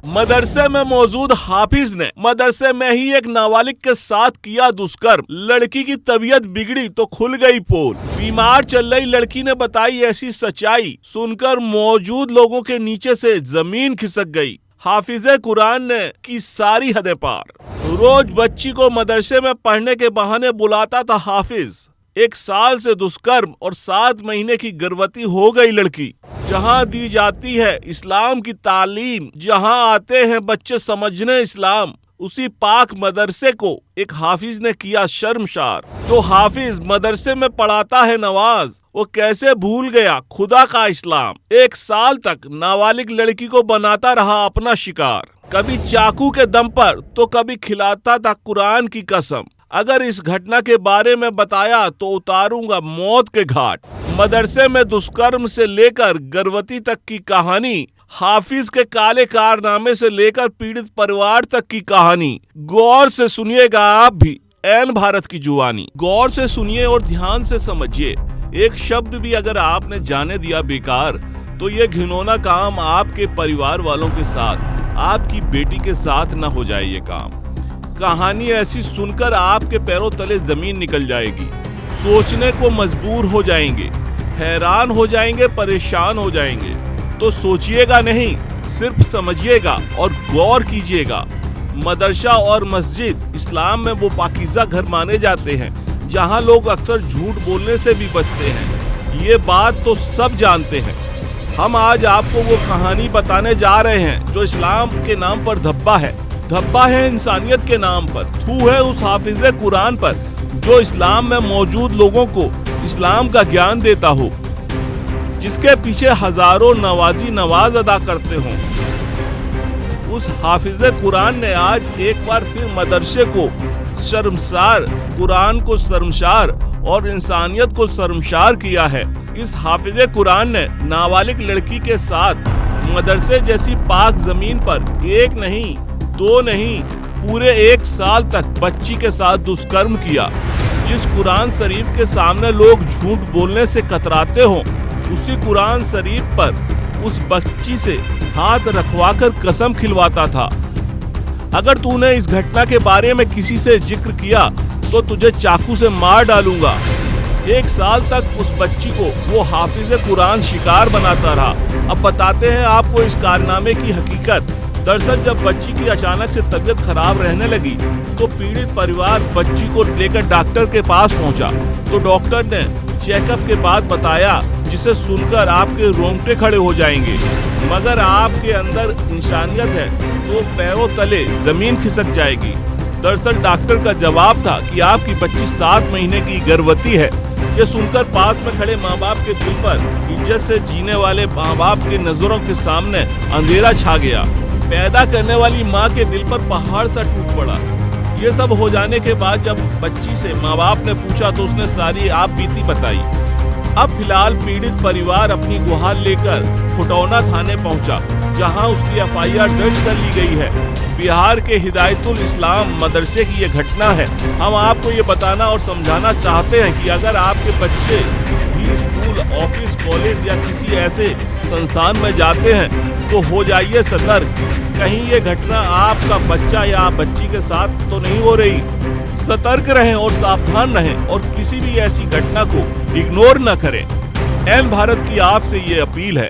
मदरसे में मौजूद हाफिज ने मदरसे में ही एक नाबालिग के साथ किया दुष्कर्म। लड़की की तबीयत बिगड़ी तो खुल गई पोल। बीमार चल रही लड़की ने बताई ऐसी सच्चाई, सुनकर मौजूद लोगों के नीचे से जमीन खिसक गई। हाफिजे कुरान ने की सारी हदें पार। रोज बच्ची को मदरसे में पढ़ने के बहाने बुलाता था हाफिज। 1 साल से दुष्कर्म और 7 महीने की गर्भवती हो गई लड़की। जहां दी जाती है इस्लाम की तालीम, जहां आते हैं बच्चे समझने इस्लाम, उसी पाक मदरसे को एक हाफिज ने किया शर्मसार। तो हाफिज मदरसे में पढ़ाता है नमाज, वो कैसे भूल गया खुदा का इस्लाम। 1 साल तक नाबालिग लड़की को बनाता रहा अपना शिकार। कभी चाकू के दम पर तो कभी खिलाता था कुरान की कसम। अगर इस घटना के बारे में बताया तो उतारूंगा मौत के घाट। मदरसे में दुष्कर्म से लेकर गर्भवती तक की कहानी, हाफिज के काले कारनामे से लेकर पीड़ित परिवार तक की कहानी। गौर से सुनिएगा आप भी, ऐन भारत की जुबानी। गौर से सुनिए और ध्यान से समझिए। एक शब्द भी अगर आपने जाने दिया बेकार, तो ये घिनौना काम आपके परिवार वालों के साथ, आपकी बेटी के साथ न हो जाए ये काम। कहानी ऐसी सुनकर आपके पैरों तले जमीन निकल जाएगी। सोचने को मजबूर हो जाएंगे, हैरान हो जाएंगे, परेशान हो जाएंगे। तो सोचिएगा नहीं, सिर्फ समझिएगा और गौर कीजिएगा। मदरसा और मस्जिद इस्लाम में वो पाकीज़ा घर माने जाते हैं जहां लोग अक्सर झूठ बोलने से भी बचते हैं। ये बात तो सब जानते हैं। हम आज आपको वो कहानी बताने जा रहे हैं जो इस्लाम के नाम पर धब्बा है। धब्बा है इंसानियत के नाम पर। थू है उस हाफिज़े कुरान पर जो इस्लाम में मौजूद लोगों को इस्लाम का ज्ञान देता हो, जिसके पीछे हजारों नवाजी नमाज अदा करते हों। उस हाफिज़े कुरान ने आज एक बार फिर मदरसे को शर्मसार, कुरान को शर्मसार और इंसानियत को शर्मसार किया है। इस हाफिज़े कुरान ने नाबालिग लड़की के साथ मदरसे जैसी पाक जमीन पर 1 नहीं 2 नहीं, पूरे 1 साल तक बच्ची के साथ दुष्कर्म किया। जिस कुरान शरीफ के सामने लोग झूठ बोलने से कतराते हों, उसी कुरान शरीफ पर उस बच्ची से हाथ रखवाकर कसम खिलवाता था। अगर तूने इस घटना के बारे में किसी से जिक्र किया तो तुझे चाकू से मार डालूंगा। 1 साल तक उस बच्ची को वो हाफिज़े कुरान शिकार बनाता रहा। अब बताते हैं आपको इस कारनामे की हकीकत। दरअसल जब बच्ची की अचानक से तबीयत खराब रहने लगी तो पीड़ित परिवार बच्ची को लेकर डॉक्टर के पास पहुंचा। तो डॉक्टर ने चेकअप के बाद बताया, जिसे सुनकर आपके रोंगटे खड़े हो जाएंगे। मगर आपके अंदर इंसानियत है तो पैरों तले जमीन खिसक जाएगी। दरअसल डॉक्टर का जवाब था कि आपकी बच्ची 7 महीने की गर्भवती है। ये सुनकर पास में खड़े माँ बाप के दिल पर, इज्जत से जीने वाले माँ बाप की नजरों के सामने अंधेरा छा गया। पैदा करने वाली माँ के दिल पर पहाड़ सा टूट पड़ा। ये सब हो जाने के बाद जब बच्ची से माँ बाप ने पूछा तो उसने सारी आप बीती बताई। अब फिलहाल पीड़ित परिवार अपनी गुहार लेकर खुटौना थाने पहुंचा, जहां उसकी FIR दर्ज कर ली गई है। बिहार के हिदायतुल इस्लाम मदरसे की ये घटना है। हम आपको ये बताना और समझाना चाहते हैं कि अगर आपके बच्चे भी स्कूल, ऑफिस, कॉलेज या किसी ऐसे संस्थान में जाते हैं तो हो जाइए सतर्क। कहीं ये घटना आपका बच्चा या बच्ची के साथ तो नहीं हो रही। सतर्क रहें और सावधान रहें और किसी भी ऐसी घटना को इग्नोर न करें। ऐन भारत की आपसे ये अपील है।